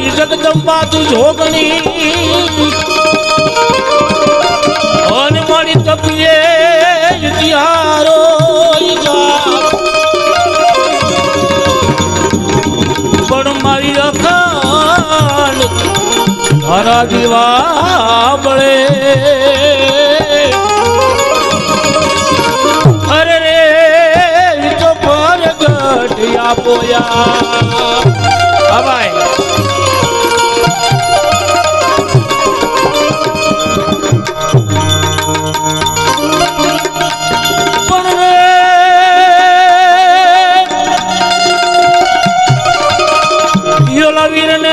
મારી જગદંબા તું જોગણી અને મારી તપીએ ત્યારો પણ મારી અખાંડ તારા દીવા બળે અરે રે તો પરગટ આપોયા ભાઈ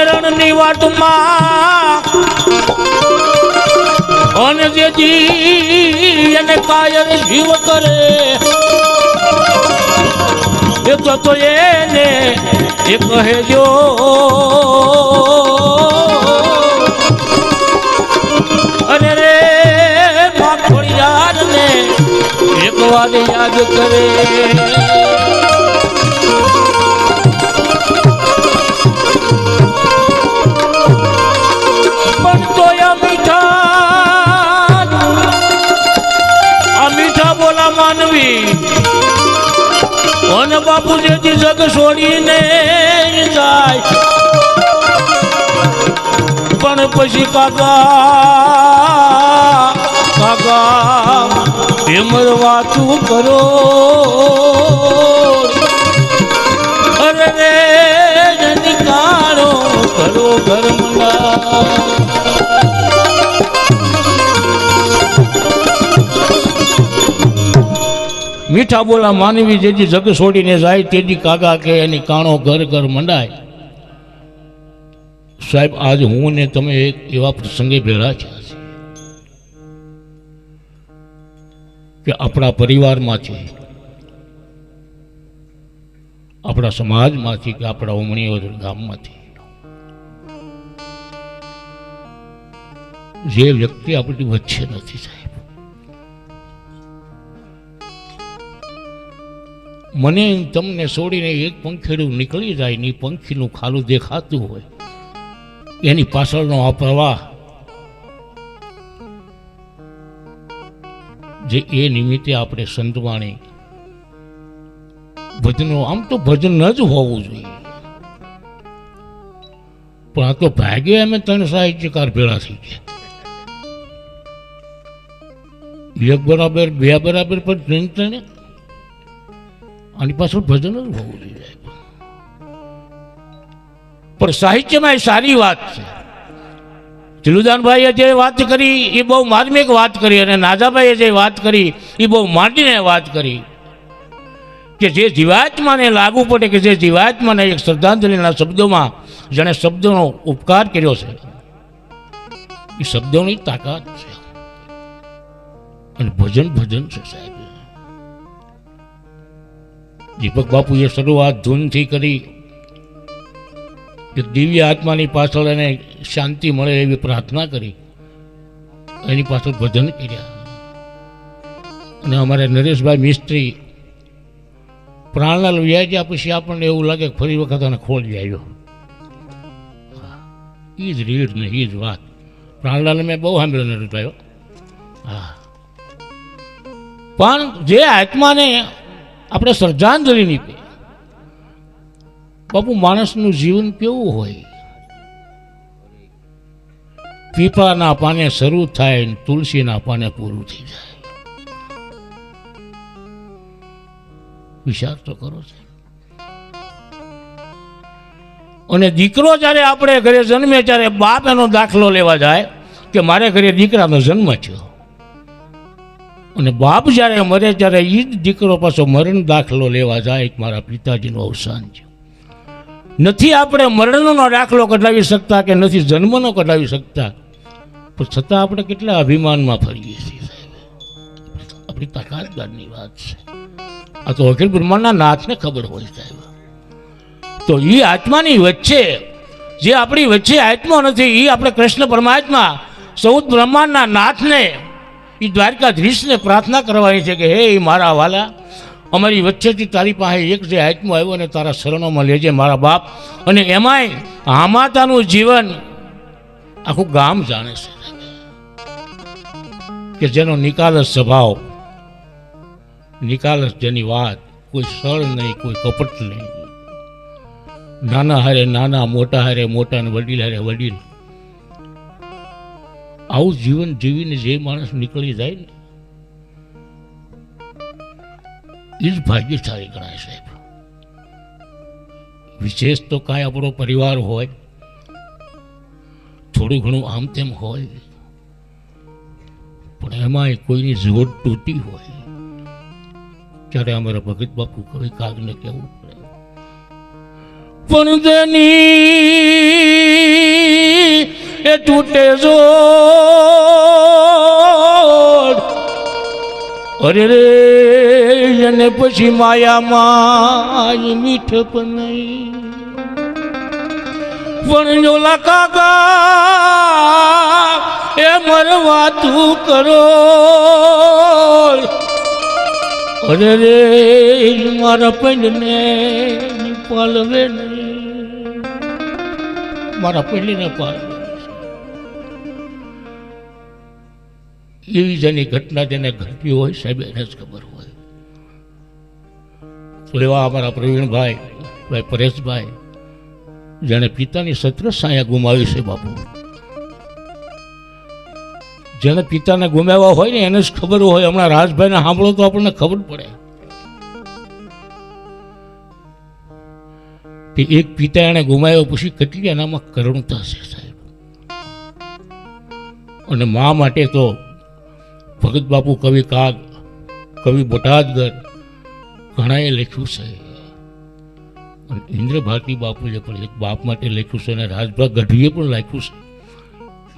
રણની વાટમાં અને જે જી એને કાયર જીવ કરે એ તો એને એ કહેજો અરે રે માખોડિયાર ને એક વાર યાદ કરે અને બાપુ જેથી જગ છોડીને જાય પણ પછી કાકા ભીમર વાતું કરો અરે રે નિકાળો કરો ઘરમના મીઠા બોલા માનવી જેથી જગ છોડીને જાય તેથી કાકા કે એની કાણો ઘર ઘર મંડાય. સાહેબ આજ હું ને તમે એક એવા પ્રસંગે ભેળા છે કે આપણા પરિવારમાંથી આપણા સમાજમાંથી કે આપણા ઉમણીઓ ગામમાંથી જે વ્યક્તિ આપણી વચ્ચે નથી સાહેબ. મને તમને છોડીને એક પંખીડું નીકળી જાય ને પંખીનું ખાલું દેખાતું હોય એની પાછળનો આ પ્રવાહ જે એ નિમિત્તે આપણે સંતવાણી ભજનો આમ તો ભજન જ હોવું જોઈએ પણ આ તો ભાગ્યે અમે 3 સાહિત્યકાર ભેળા થઈ ગયા એક બરાબર 2 બરાબર પણ 3 આની પાછળ ભજન જ હોવું જોઈએ પણ સાહિત્યમાં એ સારી વાત છે. તિલુદાનભાઈએ જે વાત કરી એ બહુ માર્મિક વાત કરી અને નાજાભાઈએ જે વાત કરી એ બહુ માંડીને વાત કરી કે જે જીવાત્માને લાગુ પડે કે જે જીવાત્માને એક શ્રદ્ધાંજલિના શબ્દોમાં જેણે શબ્દોનો ઉપકાર કર્યો છે એ શબ્દોની તાકાત છે અને ભજન ભજન છે સાહેબ. દીપક બાપુએ શરૂઆત ધૂનથી કરી કે દિવ્ય આત્માની પાછળ એને શાંતિ મળે એવી પ્રાર્થના કરી એની પાછળ ભજન કર્યા અને અમારે નરેશભાઈ મિસ્ત્રી પ્રાણલાલ વ્યાજ્યા પછી આપણને એવું લાગે કે ફરી વખત એને ખોલી આવ્યો. એ જ રીડ ને એ જ વાત પ્રાણલાલ મેં બહુ સાંભળ્યો નરેશભાઈ. હા પણ જે આત્માને આપણે શ્રદ્ધાંજલિ નીપે બાપુ માણસનું જીવન કેવું હોય પીપળાના પાને શરૂ થાય ને તુલસીના પાને પૂરું થઈ જાય. વિચાર તો કરો છે. અને દીકરો જ્યારે આપણે ઘરે જન્મે ત્યારે બાપ એનો દાખલો લેવા જાય કે મારે ઘરે દીકરાનો જન્મ થયો અને બાપ જ્યારે મરે ત્યારે એ જ દીકરો પાછો મરણ દાખલો લેવા જાય કે મારા પિતાજીનું અવસાન થયું. નથી આપણે મરણનો દાખલો કઢાવી શકતા કે નથી જન્મનો કઢાવી શકતા પણ છતાં આપણે કેટલા અભિમાનમાં ફરીએ છીએ સાહેબ. આપણી તાકાતદારની વાત છે. આ તો અખિલ બ્રહ્માંડના નાથને ખબર હોય સાહેબ. તો એ આત્માની વચ્ચે જે આપણી વચ્ચે આત્મા નથી એ આપણે કૃષ્ણ પરમાત્મા સૌદ બ્રહ્માંડના નાથને એ દ્વારકાધીશને પ્રાર્થના કરવાની છે કે હે મારા વાલા અમારી વચ્ચેથી તારી પાસે એક જે આત્મા આવ્યો ને તારા શરણોમાં લેજે મારા બાપ. અને એમાંય આમાતાનું જીવન આખું ગામ જાણે છે કે જેનો નિકાલસ સ્વભાવ, નિકાલસ જેની વાત, કોઈ સળ નહીં, કોઈ કપટ નહીં, નાના હારે નાના, મોટા હારે મોટા ને વડીલ હારે વડીલ, આવું જીવન જીવીને જે માણસ નીકળી જાય ને એ જ ભાગ્યશાળી ગણાય સાહેબ. વિશેષ તો કાંઈ આપણો પરિવાર હોય, થોડું ઘણું આમ તેમ હોય, પણ એમાંય કોઈની જોડ તૂટી હોય ત્યારે અમારા ભગત બાપુ કવિ કાગને કહેવું પડે, પણ તેની એ તૂટે જોડ, અરે રે અને પછી માયામાં મીઠ પણ નહીં. પણ જોલા કાકા એ મરવા તું કરો, અરે રે મારા પંડને પાલવે નહીં, મારા પંડને પાલવે. એવી જેની ઘટના જેને ઘટતી હોય સાહેબ એને જ ખબર હોય. તો એવા અમારા પ્રવીણભાઈ, ભાઈ પરેશભાઈ, જેણે પિતાની સત્ર સાયા ગુમાવી છે બાપુ. જેને પિતાને ગુમાવ્યા હોય ને એને જ ખબર હોય. હમણાં રાજભાઈને સાંભળો તો આપણને ખબર પડે કે એક પિતા એને ગુમાવ્યો પછી કેટલી એનામાં કરુણતા છે સાહેબ. અને મા માટે તો ભગત બાપુ, કવિ કાગ, કવિ બોટાદગર ઘણાએ લખ્યું છે. અને ઇન્દ્ર ભારતી બાપુએ પણ એક બાપ માટે લખ્યું છે, અને રાજભા ગઢવીએ પણ લખ્યું છે.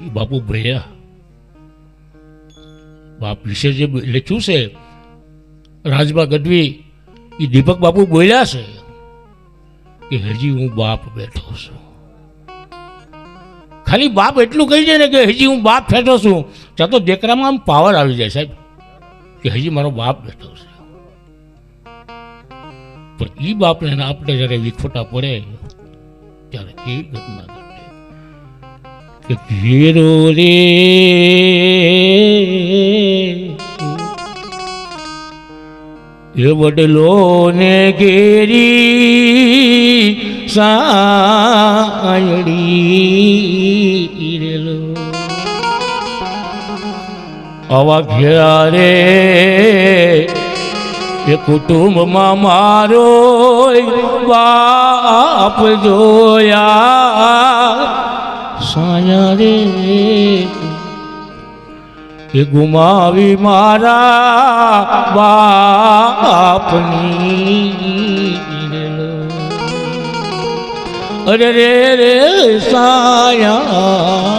એ બાપુ ભયા બાપ વિશે જે લખ્યું છે રાજભા ગઢવી, એ દીપક બાપુ બોલ્યા છે કે હજી હું બાપ બેઠો છું. ખાલી બાપ એટલું કહી જાય ને કે હજી હું બાપ બેઠો છું, ત્યાં તો દીકરામાં આમ પાવર આવી જાય સાહેબ કે હજી મારો બાપ બેઠો છે. પણ એ બાપને આપણે જ્યારે વિખોટા પડે ત્યારે કેવી ઘટના ઘટે કે ઘેરો રે એ વડલો ને ઘેરી સાયડી રેલો, આવા ઘેરા રે એ કુટુંબમાં મારો બાપ જોયા સાયા રે, એ ગુમાવી મારા બાપની, અરે રે રે સાયા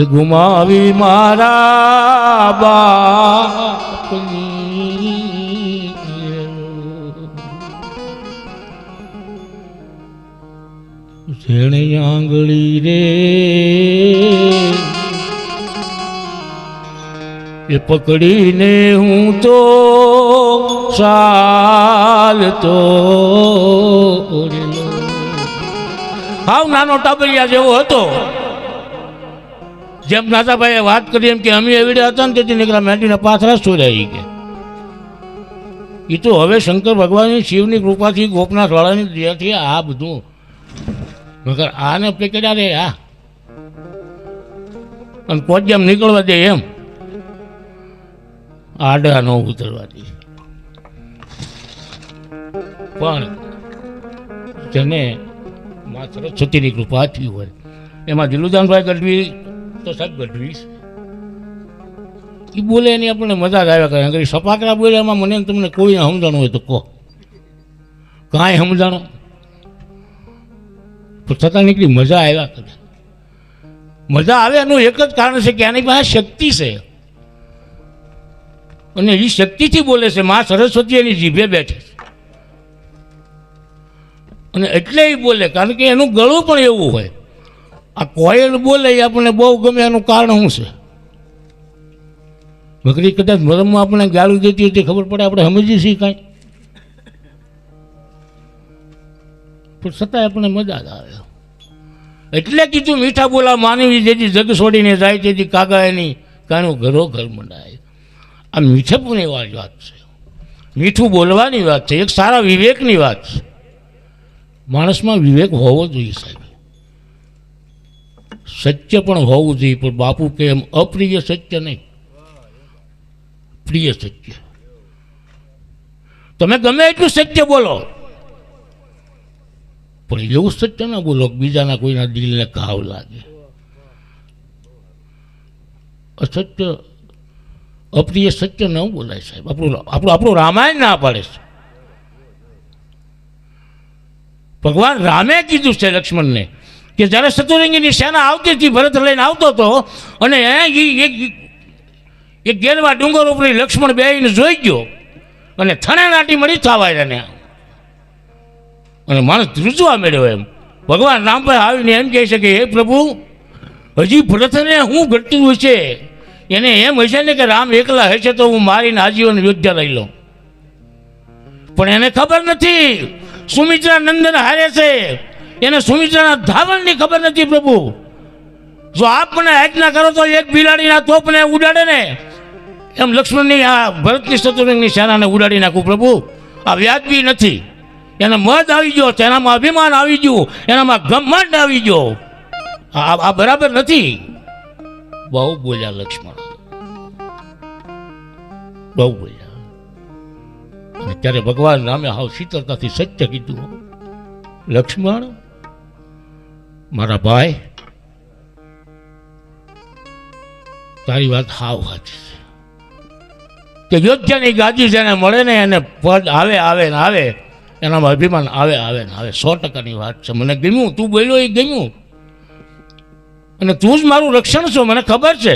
એ ગુમાવી મારા બાપની. જેણે આંગળી રે એ પકડીને હું તો ચાલતો હાવ નાનો ટાબરિયા જેવો હતો. જેમ નાતાભાઈએ વાત કરી એમ કે અમે એવડ્યા હતા ને તેથી નીકળ્યા મેંડીના પાથરા સોર્યા કે એ તો હવે શંકર ભગવાનની શિવની કૃપાથી ગોપનાથ વાળાની દયાથી આ બધું મગર આને પેકેડા રે આ અને પોજ્યામ નીકળવા દે એમ આડા ન ઉતરવાથી. પણ જેને મા સરસ્વતીની કૃપા થયું હોય એમાં દિલુદાનભાઈ ગઢવી તો સાહેબ ગઢવી એ બોલે એની આપણને મજા જ આવ્યા કરે. આગળ સપાકરા બોલે એમાં મને તમને કોઈને સમજાણું હોય તો કહો, કાંઈ સમજાણો પણ છતાં નીકળી મજા આવ્યા કરે. મજા આવે એનું એક જ કારણ છે કે આની પાસે શક્તિ છે અને એ શક્તિથી બોલે છે. મા સરસ્વતી એની જીભે બેઠે છે અને એટલે એ બોલે કારણ કે એનું ગળું પણ એવું હોય. આ કોયલ બોલે એ આપણને બહુ ગમે, એનું કારણ શું છે? નકરી કદાચ મરમમાં આપણે ગાળું દેતી હોય તે ખબર પડે, આપણે સમજીએ છીએ કાંઈ, પણ છતાંય આપણે મજા જ આવે. એટલે કીધું મીઠા બોલા માનવી જેથી જગ છોડીને જાય તેથી કાગા એની કાણું ઘરો ઘર મંડાય. આ મીઠાપુની વાત છે, મીઠું બોલવાની વાત છે, એક સારા વિવેકની વાત છે. માણસમાં વિવેક હોવો જોઈએ સાહેબ, સત્ય પણ હોવું જોઈએ, પણ બાપુ કે એમ અપ્રિય સત્ય નહીં, પ્રિય સત્ય. તમે ગમે એટલું સત્ય બોલો, પણ એવું સત્ય ના બોલો બીજાના કોઈના દિલને ઘાવ લાગે. અસત્ય અપ્રિય સત્ય ન બોલાય સાહેબ. આપણું રામાયણ ના પાડે છે. ભગવાન રામે કીધું છે લક્ષ્મણને કે જ્યારે શત્રુંજયની સેના આવતી હતી, ભરત લઈને આવતો હતો, અને એક ગેરવા ડુંગર ઉપર લક્ષ્મણ બેહીને જોઈ ગયો અને થણે નાટી મળી થવા એને, અને માણસ ધ્રુજવા મળ્યો. એમ ભગવાન રામભાઈ આવીને એમ કહે છે કે હે પ્રભુ, હજી ભરતને શું ઘટતું હોય છે? એને એમ હશે ને કે રામ એકલા હશે તો હું મારીને આજીવન યોદ્ધા લઈ લઉં, પણ એને ખબર નથી સુમિત્રા નંદન હારે છે, એને સુમિત્રાના ધાવણની ખબર નથી. પ્રભુ જો આપને આજ્ઞા કરો તો એક બિલાડીના તોપને ઉડાડે ને એમ લક્ષ્મણની આ ભરતની શત્રુંજયની સેનાને ઉડાડી નાખું. પ્રભુ આ વ્યાજબી નથી. એને મદ આવી ગયો, એનામાં અભિમાન આવી ગયું, એનામાં ઘમંડ આવી ગયો. આ બરાબર નથી. બહુ બોલ્યા લક્ષ્મણ, બહુ બોલ્યા. અને ત્યારે ભગવાન રામે હાવ શીતળતાથી સત્ય કીધું, લક્ષ્મણ મારા ભાઈ, તારી વાત હાવ સાચી છે કે યોદ્ધાની ગાદી જેને મળે ને એને પદ આવે આવે ને આવે, એનામાં અભિમાન આવે આવે ને આવે. 100%ની વાત છે. મને ગમ્યું, તું બોલ્યો એ ગમ્યું, અને તું જ મારું રક્ષણ છો, મને ખબર છે.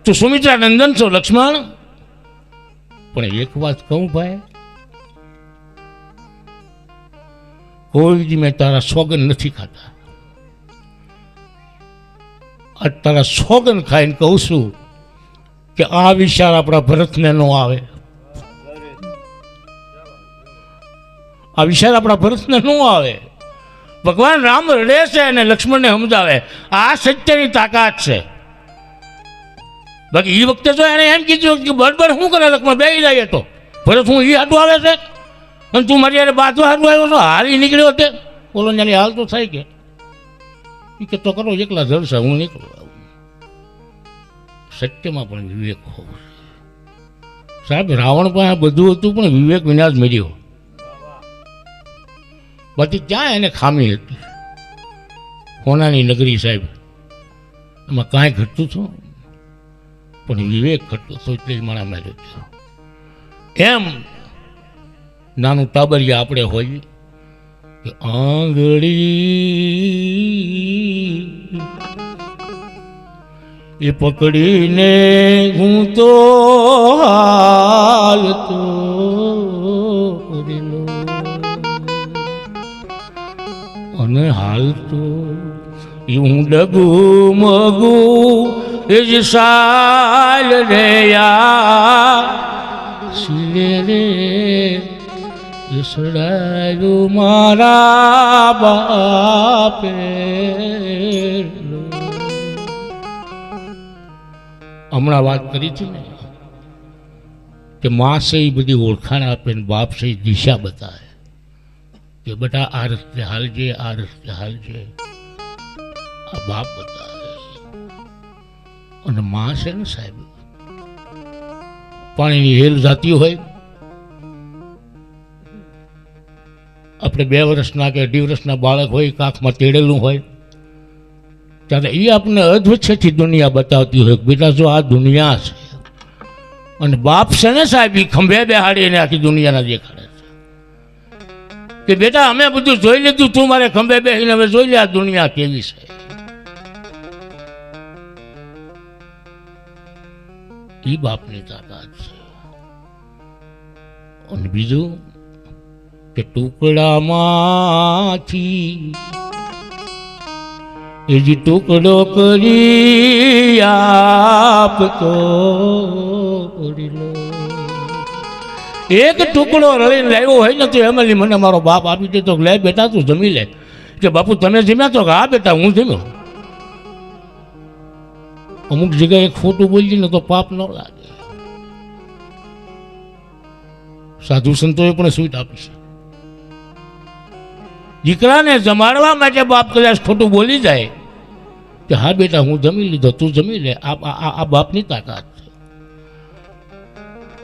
તું સુમિત્રા નંદન છો લક્ષ્મણ. પણ એક વાત કહું ભાઈ, કોઈ દી મેં તારા સોગન નથી ખાતા. આ તારા સોગન ખાઈને કહું છું કે આ વિચાર આપણા ભરતને ન આવે, આ વિચાર આપણા ભરતને ન આવે. ભગવાન રામ રડે છે અને લક્ષ્મણને સમજાવે. આ સત્યની તાકાત છે. બાકી એ વખતે તો એને એમ કીધું કે બરાબર શું કરે લક્ષ્મણ બેસી જાય તો ભરત હું એ હાટું આવે છે અને તું મારી યારે બાજવા હાટું આવ્યો છો, હારી નીકળ્યો તે બોલો ને હાલ તો થાય કે તો કરો એકલા જલસા, હું નીકળું. સત્યમાં પણ વિવેક હોવો સાહેબ. રાવણ પાસે બધું હતું પણ વિવેક વિના જ મળ્યો. બાકી ત્યાં એને ખામી હતી. હોનાની નગરી સાહેબ, એમાં કાંઈ ઘટતું હતું પણ વિવેક ઘટતો હતો, એટલે જ માણા માર્યો હતો. એમ નાનું ટાબરિયા આપણે હોય કે આંગળી એ પકડીને હું તો હાલતો રેલો, અને હાલતો એ હું ડગું મગું એ જ સાલ રે સિલે રે એ સડાયું મારા બાપે. હમણાં વાત કરી હતી ને કે માં છે એ બધી ઓળખાણ આપે ને બાપ છે એ દિશા બતાવે કે બેટા આ રસ્તે હાલજે, આ રસ્તે હાલજે. આ બાપ બતાવે. અને માં છે ને સાહેબ, પાણીની હેલ જાતી હોય, આપણે 2 વર્ષના કે 2.5 વર્ષના બાળક હોય, કાંખમાં તેડેલું હોય, ત્યારે એ આપણને અધવચ્છેથી દુનિયા બતાવતી હોય બેટા જો આ દુનિયા છે. અને બાપ છે ને સાહેબ, એ ખંભે બેહાડીને આખી દુનિયાના દેખાડે છે કે બેટા અમે બધું જોઈ લીધું, તું મારે ખંભે બેસીને હવે જોઈ લે આ દુનિયા કેવી છે. એ બાપની તાકાત છે. અને બીજું કે ટુકડામાંથી એ જી ટુકડો કરી આપતો એક ટુકડો રળીને લાવ્યો હોય ને તો એમલી મને મારો બાપ આપી દે તો લે બેટા તું જમી લે કે બાપુ તમે જમ્યા તો કે હા બેટા હું જમ્યો. અમુક જગ્યાએ ખોટું બોલીએ ને તો પાપ ન લાગે. સાધુ સંતોએ પણ સ્વીટ આપી છે. દીકરાને જમાડવા માટે બાપ કદાચ ખોટું બોલી જાય કે હા બેટા હું જમી લીધો તું જમી લે, આ બાપની તાકાત છે.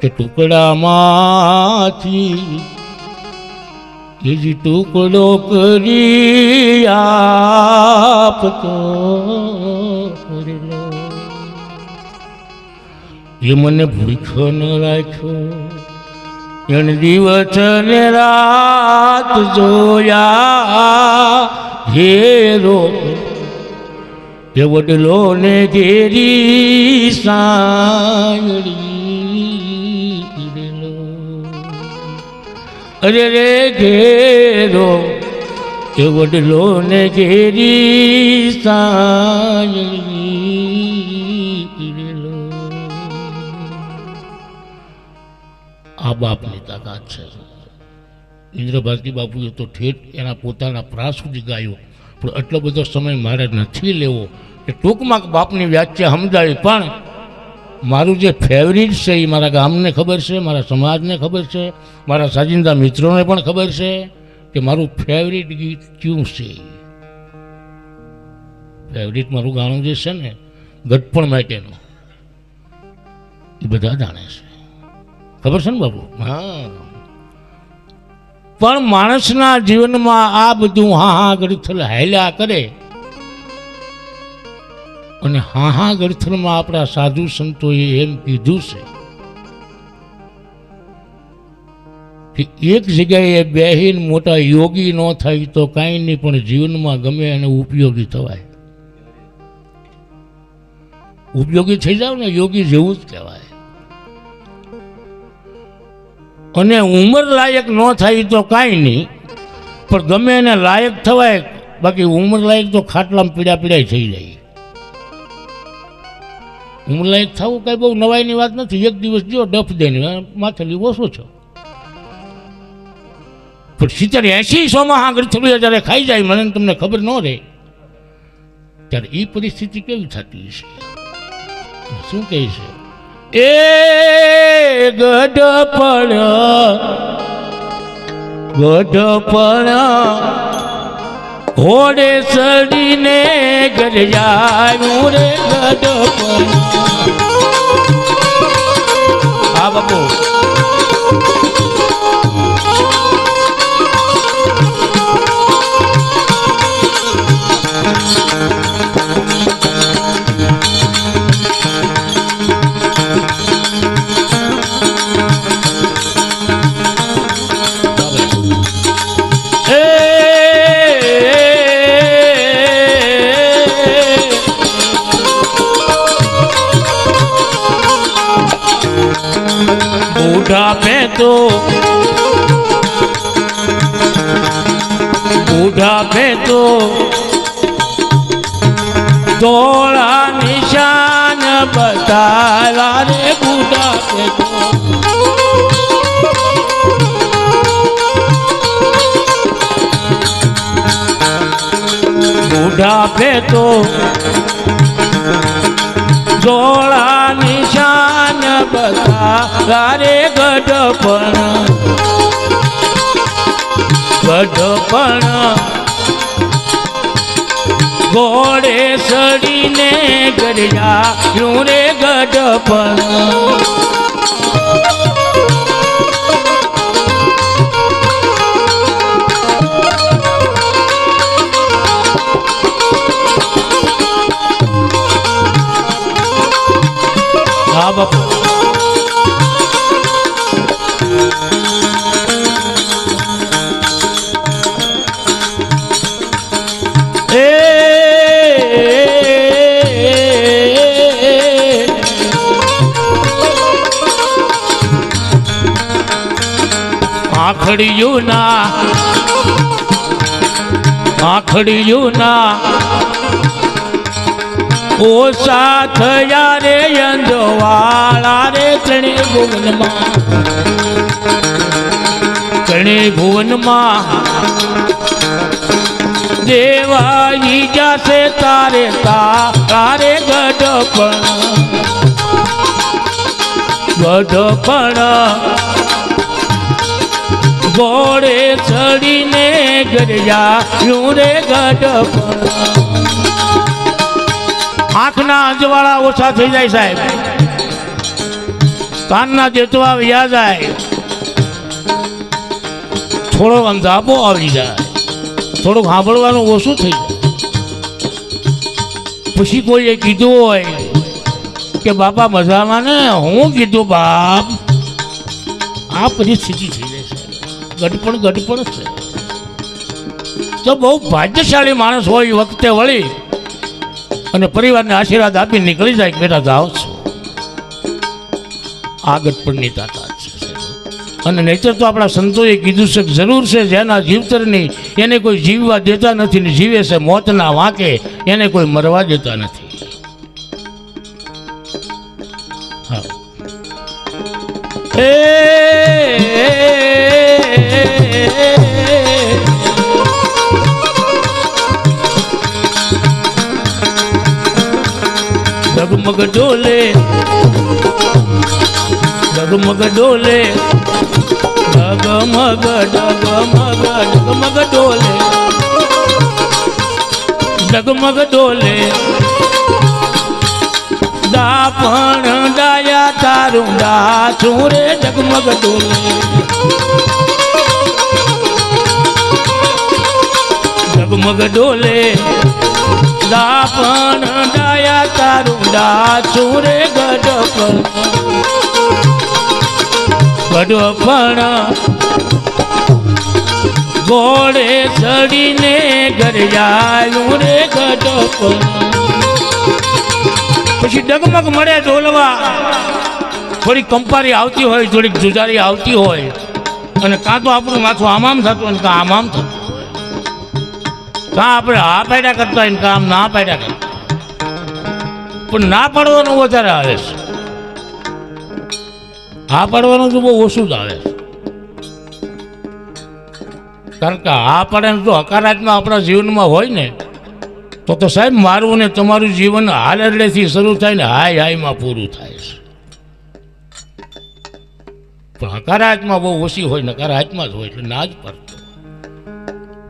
કે ટુકડામાંથી એ જ ટુકડો કરી આપતો એ મને ભૂખ્યો ન રાખ્યો, એને દિવસ ને રાત જોયા ઘેરો એ વડલો ને ઘેરી સાંયળી. અરે રે ઘેરો એ વડલો ને ઘેરી સાંયળી. આ બાપની તાકાત છે. ઇન્દ્રભારતી બાપુએ તો ઠેઠ એના પોતાના પ્રાસ સુધી ગાયો, પણ એટલો બધો સમય મારે નથી લેવો કે ટૂંકમાં બાપની વ્યાખ્યા સમજાવી. પણ મારું જે ફેવરિટ છે એ મારા ગામને ખબર છે, મારા સમાજને ખબર છે, મારા સાજિંદા મિત્રોને પણ ખબર છે કે મારું ફેવરિટ ગીત ક્યું છે. ફેવરિટ મારું ગાણું જે છે ને ગઢપણ માટેનું એ બધા જાણે છે, ખબર છે ને બાબુ? હા. પણ માણસના જીવનમાં આ બધું હા ગળથલ હાલ્યા કરે અને હા ગળથલમાં આપણા સાધુ સંતોએ એમ કીધું છે કે એક જગ્યાએ બેહીન મોટા યોગી ન થાય તો કાંઈ નહીં, પણ જીવનમાં ગમે એને ઉપયોગી થવાય. ઉપયોગી થઈ જાવ ને યોગી જેવું જ કહેવાય. અને ઉંમર લાયક ન થાય તો કાંઈ નહીં, પણ ગમે એને લાયક થવાય. બાકી ઉંમર લાયક તો ખાટલામાં પીડા થઈ જાય. ઉંમર લાયક થવું કાંઈ બહુ નવાઈની વાત નથી. એક દિવસ જો ડફ દઈને માથે ઓછો છો, પણ 70-80 આગળ થોડું જ્યારે ખાઈ જાય મને તમને ખબર ન રહે ત્યારે એ પરિસ્થિતિ કેવી થતી છે? શું કહે છે? એ ગઢપણ ઘોડે ચડીને ઘર જાયું રે ગઢપણ. હા બાપુ. બુઢાપે તો ધોળા નિશાન બતાવ્યા રે. બુઢાપે તો બુઢાપે તો ધોળા નિશાન બતાવ્યા રે. ગઢપણ ઘોડે ચડીને ગરજાયું રે ગઢપણ. હા બાપુ. આખડિયું ના ઓછા થયા રે અંજવાળા રે ત્રણે ભુવનમાં દેવા ઈ જાશે તારે તારે ગઢપણ ઘોડે ચડીને ગરજાયું રે ગઢપણ. આંખના અંજવાળા ઓછા થઈ જાય સાહેબ, કાનના જેતવા વ્યા જાય, થોડો અંધાપો આવી જાય, થોડુંક સાંભળવાનું ઓછું થઈ જાય. પછી કોઈએ કીધું હોય કે બાપા મજામાં ને, હું કીધું બાપ આ પરિસ્થિતિ થઈ જાય છે, ગઢપણ છે. તો બહુ ભાગ્યશાળી માણસ હોય એ વખતે વળી અને પરિવારને આશીર્વાદ આપી નીકળી જાય કે બેટા જાઓ છો. આ ગઢપણની તાકાત છે. અને નહીતર તો આપણા સંતોએ કીધું છે કે જરૂર છે જેના જીવતરની એને કોઈ જીવવા દેતા નથી ને જીવે છે મોતના વાંકે એને કોઈ મરવા દેતા નથી. હા ડગમગ ડોલે ડગમગ ડોલે ડગમગ ડોલે ડગમગ ડોલે દાપણ ડાયા તારું ડાચું રે ડગમગ ડોલે ડગમગ ડોલે દાપણ ડાયા તારું ડાચું રે ગઢપણ ઘોડે ચડીને ગરજાયું રે ગઢપણ. પછી ડગમગ મળે ઢોલવા, થોડીક કંપારી આવતી હોય, થોડીક જુજારી આવતી હોય, અને કાં તો આપણું માથું આમામ થતું હોય કાં આમામ થતું હોય, કાં આપણે હા પાડ્યા કરતા હોય કાં આમ ના પાડ્યા કરતા, પણ ના પાડવાનું વધારે આવે છે. હા પાડવાનું તો બહુ ઓછું જ આવે છે, કારણ કે હા પાડે જો હકારાત્મક આપણા જીવનમાં હોય ને તો સાહેબ મારું ને તમારું જીવન હાલેથી શરૂ થાય ને હાઈમાં પૂરું થાય છે. પણ હકારાત્મક બહુ ઓછી હોય, નકારાત્મક જ હોય એટલે ના જ પડતો.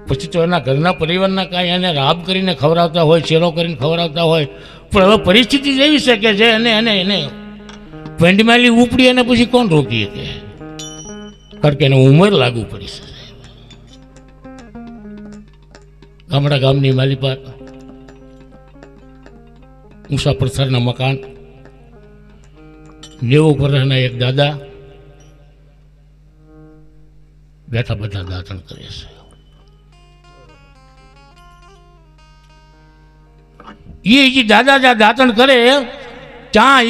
પછી તો એના ઘરના પરિવારના કાંઈ એને રાબ કરીને ખવડાવતા હોય, ચેલો કરીને ખવડાવતા હોય, પણ હવે પરિસ્થિતિ જેવી છે કે જે એને પેન્ડમાલી ઉપડી અને પછી કોણ રોકી શકે, કારણ કે એને ઉંમર લાગુ પડી છે. ગામડા ગામની માલિપા ઊંચા પથ્થરના મકાન, 90 વર્ષના એક દાદા બેઠા બધા દાંતણ કરે છે. એ દાદા જ્યાં દાંતણ કરે ત્યાં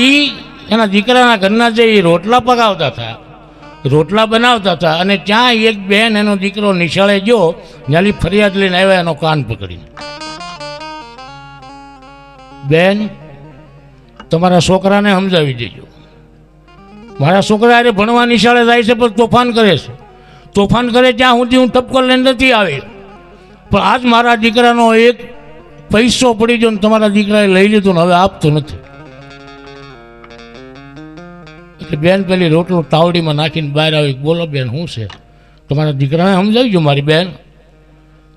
એના દીકરાના ઘરના જે રોટલા પકાવતા હતા, રોટલા બનાવતા હતા, અને ત્યાં એક બેન એનો દીકરો નિશાળે ગયો, ત્યાંથી ફરિયાદ લઈને આવ્યા એનો કાન પકડીને, બેન તમારા છોકરાને સમજાવી દેજો, મારા છોકરા અરે ભણવા નિશાળે જાય છે પણ તોફાન કરે છે, તોફાન કરે ત્યાં સુધી હું ટપકો લઈને નથી આવી, પણ આજ મારા દીકરાનો એક પૈસો પડી ગયો ને તમારા દીકરાએ લઈ લીધો ને હવે આપતો નથી. એટલે બેન પેલી રોટલો તાવડીમાં નાખીને બહાર આવી, બોલો બેન શું છે, તમારા દીકરાને સમજાવજો મારી બેન,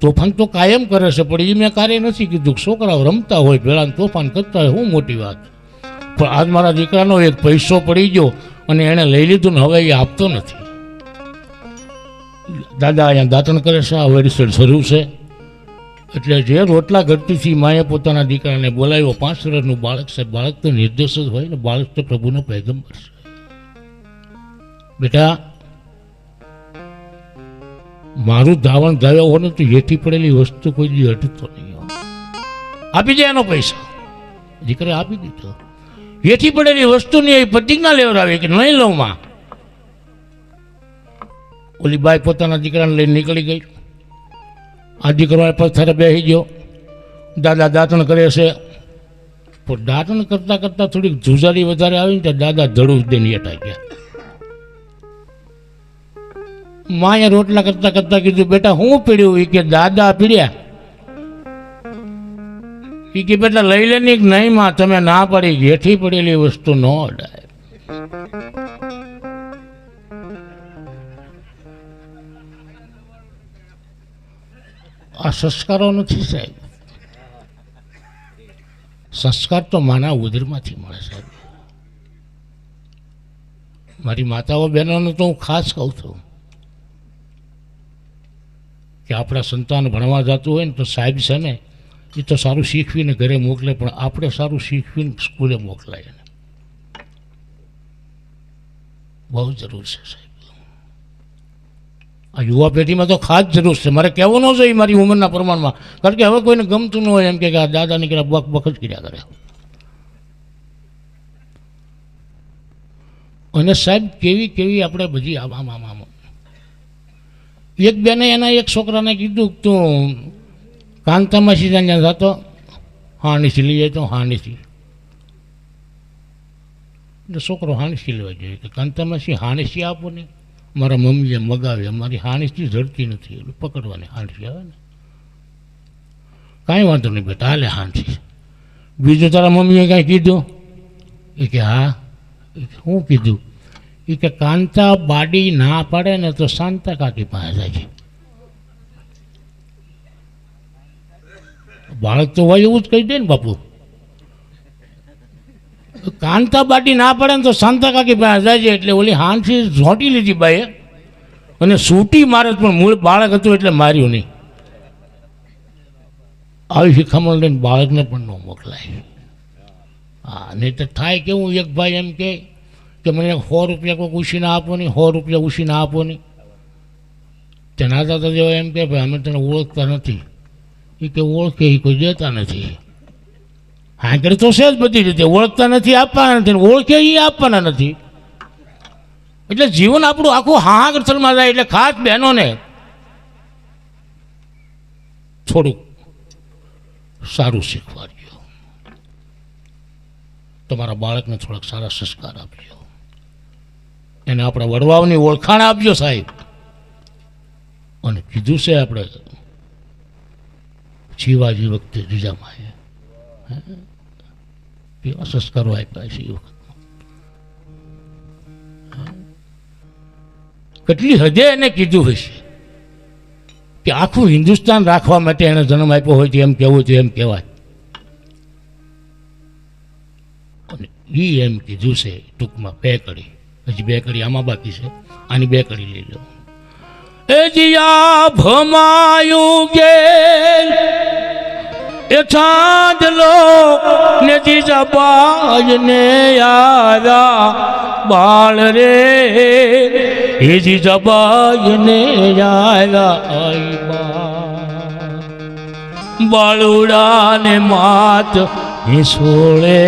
તોફાન તો કાયમ કરે છે પણ એ મેં કાર્ય નથી કીધું, છોકરાઓ રમતા હોય ભેળા તોફાન કરતા હોય, શું મોટી વાત, પણ આજ મારા દીકરાનો એક પૈસો પડી ગયો અને એણે લઈ લીધું ને હવે એ આપતો નથી. દાદા અહીંયા દાંતણ કરે છે, આ વેરીસેડ શરૂ છે. એટલે જે રોટલા ઘટતીથી માએ પોતાના દીકરાને બોલાવ્યો, 5 વર્ષનું બાળક છે, બાળક તો નિર્દોષ જ હોય ને, બાળક તો પ્રભુનો પૈગંબર છે. બેટા મારું ધાવણ ધાવ્યો હોય ને તો હેઠી પડેલી વસ્તુ કોઈ દી હટતો નહીં, આપી દે એનો પૈસા. દીકરે આપી દીધો. હેઠી પડેલી વસ્તુની એ પ્રતિજ્ઞા લેવડાવી કે નહીં લઉં માં. ઓલી બાઈ પોતાના દીકરાને લઈને નીકળી ગઈ. આ દીકરો પથ્થરે બેસી ગયો, દાદા દાંતણ કરે છે, પણ દાંતણ કરતાં કરતાં થોડીક જુજારી વધારે આવી ને ત્યાં દાદા ધડું જ દઈને હેઠા ગયા. માએ રોટલા કરતાં કરતાં કીધું, બેટા હું પીડ્યું? એ કે દાદા પીડ્યા. એ કે બેટા લઈ લે ને. નહીં માં, તમે ના પાડી, જેઠી પડેલી વસ્તુ ન અડાય. આ સંસ્કારો નથી સાહેબ. સંસ્કાર તો માના ઉદરમાંથી મળે સાહેબ. મારી માતાઓ બહેનોને તો હું ખાસ કહું છું કે આપણા સંતાન ભણવા જતું હોય ને તો સાહેબ છે ને એ તો સારું શીખવીને ઘરે મોકલે, પણ આપણે સારું શીખવીને સ્કૂલે મોકલાય. બહુ જરૂર છે સાહેબ. આ યુવા પેઢીમાં તો ખાસ જરૂર છે. મારે કહેવું ન જોઈએ મારી ઉંમરના પ્રમાણમાં, કારણ કે હવે કોઈને ગમતું ન હોય એમ કે આ દાદા નીકળ્યા બક બક જ કર્યા કરે. અને સાહેબ કેવી કેવી આપણે બધી આમ એક બેને એના એક છોકરાને કીધું તું કાંતામાં સીધા ત્યાં થતો હાણીથી લઈ જાય તો હાણીથી. છોકરો હાણીથી લેવા જોઈએ કે કાંતામાં હાણીથી આપો ને. મારા મમ્મીએ મગાવી, અમારી હાણીથી ઝડતી નથી, એટલે પકડવાની હાંઠી આવે ને. કાંઈ વાંધો નહીં બેટા, હાલે હાંઠી. બીજું તારા મમ્મીએ કાંઈ કીધું? એ કે હા. શું કીધું? એ કે કાંતા બાડી ના પાડે ને તો શાંતા કાકી પાસે જાય છે. બાળક તો હોય એવું જ કહી દે ને બાપુ. કાંતા બાડી ના પડે ને તો શાંતા કાકી પાસે જાય છે. એટલે ઓલી હાંઠી ઝોંટી લીધી બાઈએ અને સૂટી મારે, પણ મૂળ બાળક હતું એટલે માર્યું નહીં. આવી શિખામણ લઈને બાળકને પણ ન મોકલાય. હા, નહીં તો થાય કેવું, એક ભાઈ એમ કે મને 100 રૂપિયા કોઈક ઉછીના આપો નહીં, 100 રૂપિયા ઉછીના આપો નહીં. તેના દાદા જેવા એમ કે ભાઈ અમે તને ઓળખતા નથી. એ કે ઓળખે એ કોઈ દેતા નથી. હાંકડ તો છે જ બધી રીતે, ઓળખતા નથી આપવાના નથી, ઓળખે એ આપવાના નથી. એટલે જીવન આપણું આખું હાહાગરથલમાં જાય. એટલે ખાસ બહેનોને થોડુંક સારું શીખવાડજો, તમારા બાળકને થોડાક સારા સંસ્કાર આપજો, એને આપણા વડવાઓની ઓળખાણ આપજો સાહેબ. અને કીધું છે આપણે શિવાજી વખતે જીજામાએ કેવા સંસ્કારો આપ્યા છે. એ વખત કેટલી હદે એને કીધું હશે કે આખું હિન્દુસ્તાન રાખવા માટે એને જન્મ આપ્યો હોય તો એમ કહેવું તો એમ કહેવાય. અને એ એમ કીધું છે ટૂંકમાં 2 કડી, હજી 2 કડી આમાં બાકી છે, આની 2 કડી લઈ લો. એ જીયા ભમાયું ગે એ ચાંદલો ને જીજા બાજ ને આવ્યા બાળ રે. એ જીજા બાજ ને આવ્યા બાળુડા ને માત સોળે.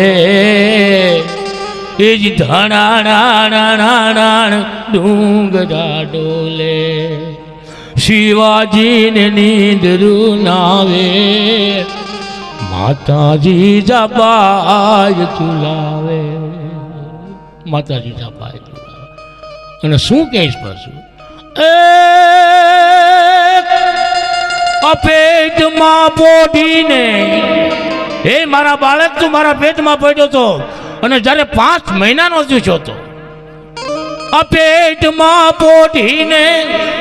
એ જ ધણાણાણાણાણ ડુંગરા ડોલે. શિવાજીને નીંદરું નાવે માતાજી જાબાય ચુલાવે. માતાજી જાબાય ચુલાવે. અને શું કહીશ પાછું? પેટમાં પોઢીને એ મારા બાળક તું મારા પેટમાં પડ્યો હતો અને જ્યારે 5 મહિનાનો થયો હતો, આ પેટમાં પોઢીને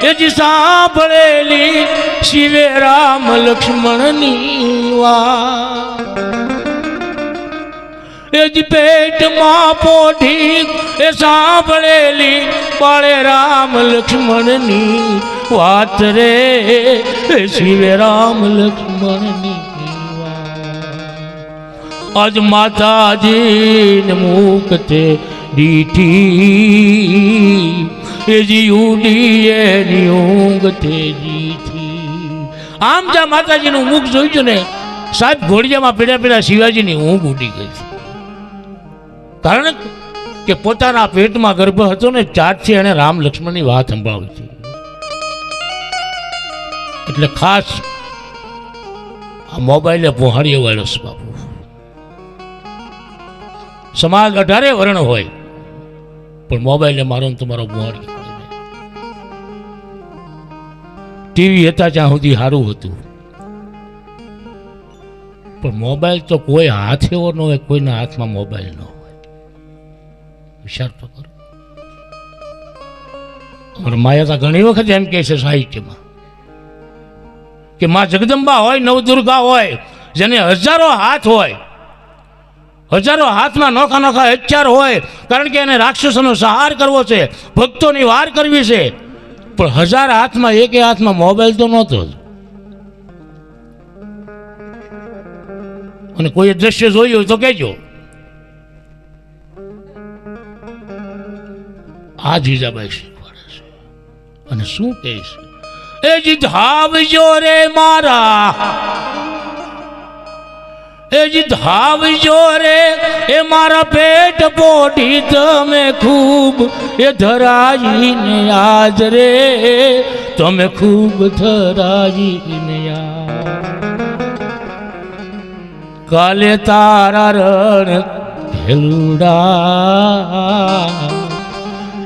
એ જ સાંભળેલી શિવે રામ લક્ષ્મણની વાત. એ જ પેટમાં પોઢી એ સાંભળેલી બાળે રામ લક્ષ્મણની વાત રે. શિવે રામ લક્ષ્મણની આજ માતાજીને મુકતે દીઠી. એ જી ઉડી એની ઊંઘ તેજીથી. આમ જ્યાં માતાજીનું મુખ જોયું ને સાહેબ, ઘોડિયામાં પીડા પીડા શિવાજીની ઊંઘ ઉડી ગઈ. કારણ કે પોતાના પેટમાં ગર્ભ હતો ને, ત્યારથી એણે રામ લક્ષ્મણની વાત સંભળાવી છે. એટલે ખાસ આ મોબાઈલે પહોંચાડી વાળો બાપુ. સમાજ 18 વર્ણ હોય, પણ મોબાઈલે મારો ને તમારો બુહાડી ટીવી હતા ત્યાં સુધી સારું હતું, પણ મોબાઈલ તો કોઈ હાથ એવો ન હોય, કોઈના હાથમાં મોબાઈલ ન હોય. વિચાર તો કરો. અમારા માયા ઘણી વખત એમ કહે છે સાહિત્યમાં કે માં જગદંબા હોય, નવદુર્ગા હોય, જેને હજારો હાથ હોય, હજારો હાથમાં નોખા નોખા હથિયાર હોય, કારણ કે એને રાક્ષસોનો સંહાર કરવો છે, ભક્તોની વાર કરવી છે, પણ 1000 હાથમાં એકે હાથમાં મોબાઈલ તો નહોતો જ. અને કોઈ દ્રશ્ય જોયું હોય તો કહેજો. આ જીજાબાઈ શીખવાડે છે. અને શું કહે છે? એ જી ધાવજો રે મારા, એ જી ધાવજો રે એ મારા પેટ પોઢી તમે ખૂબ, એ ધરાજીને યાદ રે તમે ખૂબ ધરાજીને યાદ. કાલે તારા રણ ભેલુડા,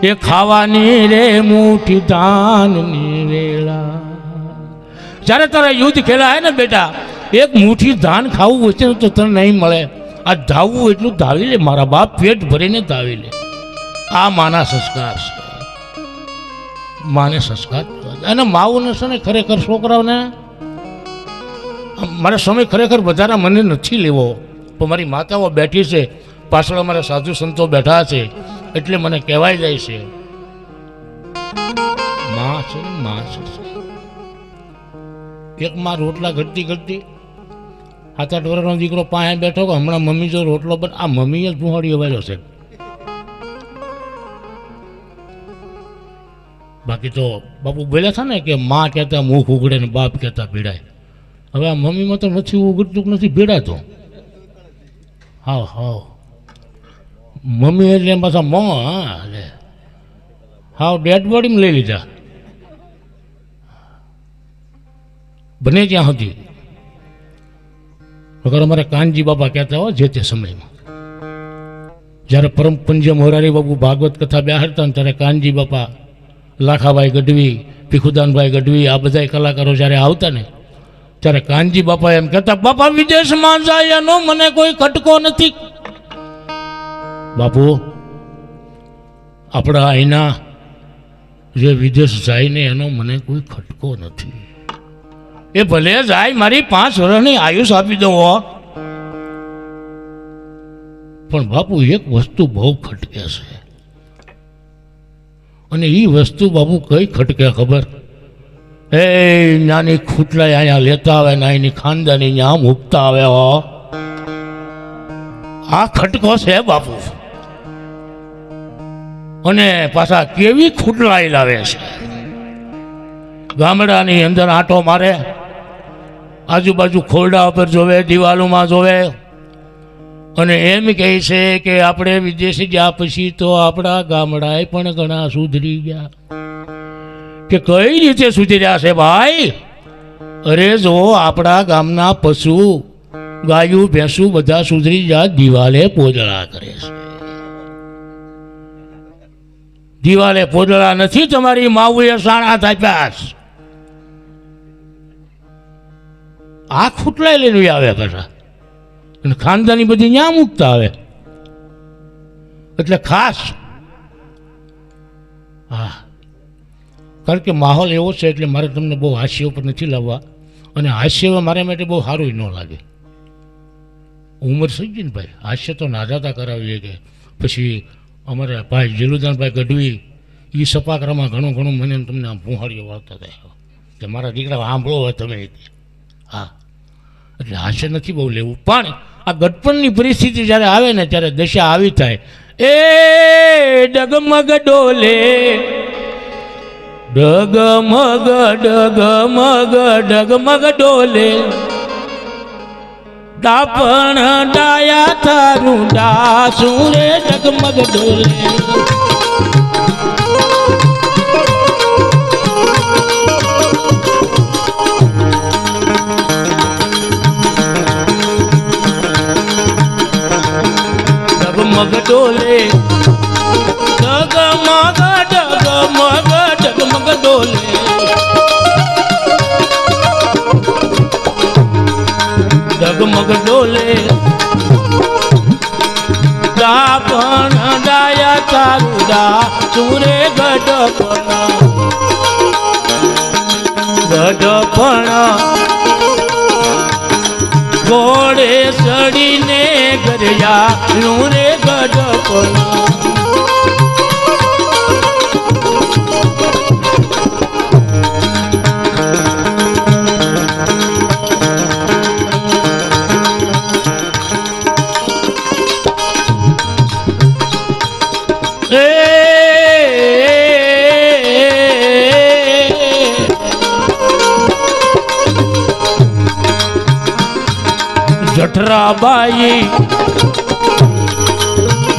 એ ખાવાની રે મુઠ્ઠી ધાનની વેળા. જ્યારે તારા યુદ્ધ ખેલાય ને બેટા, એક મુઠ્ઠી ધાન ખાવું હોય છે તો તને નહીં મળે. આ ધાવવું એટલું ધાવી લે મારા બાપ, પેટ ભરીને ધાવી લે. આ માના સંસ્કાર છે, માને સંસ્કાર. અને માવુંને છે ને ખરેખર છોકરાઓને મારે સમય ખરેખર બધાના મને નથી લેવો, પણ મારી માતાઓ બેઠી છે પાછળ, અમારા સાધુ સંતો બેઠા છે, એટલે મને કહેવાય જાય છે માં છે ને માં છે. એક માં રોટલા ઘટતી ઘટતી 7-8 વર્ષનો દીકરો પાસે બેઠો કે હમણાં મમ્મી જો રોટલો બન, આ મમ્મીએ જ ભૂહાડી વાળ્યો છે. બાકી તો બાપુ બોલ્યા હતા ને કે માં કહેતા મુખ ઉગડે ને બાપ કહેતા પીડાય. હવે આ મમ્મીમાં તો નથી ઉગડતું, નથી પીડાતો. હાવ હાવ મમ્મી એટલે પાછા મો, હા હાવ ડેડ બોડીમાં લઈ લીધા. બને ત્યાં સુધી વગર અમારે કાનજી બાપા કહેતા હોય, જે તે સમયમાં જ્યારે પરમ પૂજ્ય મોરારી બાપુ ભાગવત કથા બેહાડતા ને ત્યારે કાનજી બાપા, લાખાભાઈ ગઢવી, ભીખુદાનભાઈ ગઢવી, આ બધા કલાકારો જ્યારે આવતા ને ત્યારે કાનજી બાપા એમ કહેતા, બાપા વિદેશમાં જાય એનો મને કોઈ ખટકો નથી. બાપુ આપણા અહીંના જે વિદેશ જાય ને એનો મને કોઈ ખટકો નથી. એ ભલે જાય, મારી 5 વર્ષની આયુષ આપી દો, પણ બાપુ એક વસ્તુ બહુ ખટકે છે. અને એ વસ્તુ બાપુ કઈ ખટકે ખબર? એ નાની ખૂટલા અહીંયા લેતા આવે ને એની ખાનદાની ત્યાં મૂકતા આવે. આ ખટકો છે બાપુ. અને પાછા કેવી ખૂટલાઈ લાવે છે. ગામડાની અંદર આંટો મારે, આજુબાજુ ખોરડા ઉપર જોવે, દિવાલોમાં જોવે, અને એમ કહે છે કે આપણે વિદેશી ગયા પછી તો આપણા ગામડાએ પણ ઘણા સુધરી ગયા. કે કઈ રીતે સુધર્યા છે ભાઈ? અરે જો આપણા ગામના પશુ, ગાયું ભેંસું બધા સુધરી જાય, દિવાલે પોજળા કરે છે. દિવાલે પોજળા નથી તમારી માવુએ સાણા થાપ્યા. આ ખૂટલાય લઈને આવે પાછા, અને ખાનદાની બધી ન્યા મૂકતા આવે. એટલે ખાસ હા, કારણ કે માહોલ એવો છે એટલે મારે તમને બહુ હાસ્ય ઉપર નથી લાવવા, અને હાસ્ય મારા માટે બહુ સારું ન લાગે. ઉંમર થઈ ગઈ ને ભાઈ, હાસ્ય તો નાજાતા કરાવીએ કે પછી અમારે ભાઈ જીલુદાનભાઈ ગઢવી એ સપાકરામાં ઘણું ઘણું મને તમને આમ ભૂહાડીઓ વાળતા હતા કે મારા દીકરા સાંભળો હોય તમે. હા, એટલે હાસ્ય નથી બહુ લેવું, પણ આ ગઢપણની પરિસ્થિતિ જ્યારે આવે ને ત્યારે દશા આવી થાય. એ ડગમગ ડોલે, ડગમગ ડગમગ ડગમગ ડોલે, ડાપણ ડાયા તારું ડાસું રે ડગમગ ડોલે. ડગમગ ડોલે ડગમગ ડગમગ ડગમગ ડોલે ડગમગ ડોલે પણ ડાયા તારુડા સુરે ગઢપણ ઘોડે સડીને ગરયા રે ગઢપણ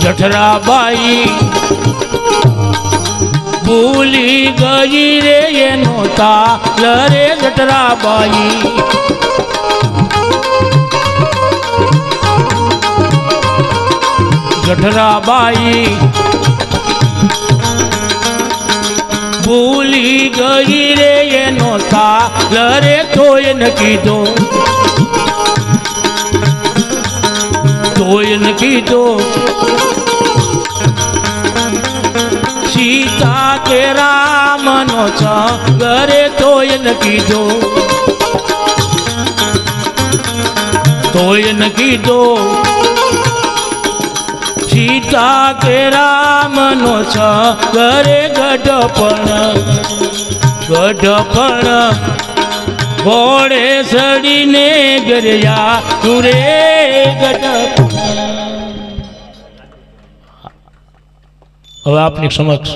જઠરાબાઈ ભૂલી ગઈ રે એનો તાલ રે જઠરાબાઈ જઠરાબાઈ ભૂલી ગઈ રે એનો તાલ રે તોય ન કીધો તોય ન કીધો સીતા કે રામનો ઘરે તોય ન કીધો તોય ન કીધો સીતા કે રામનો ઘરે ગઢપણ ઘોડે સડીને ગરયા રે ગઢપણ હવે આપની સમક્ષ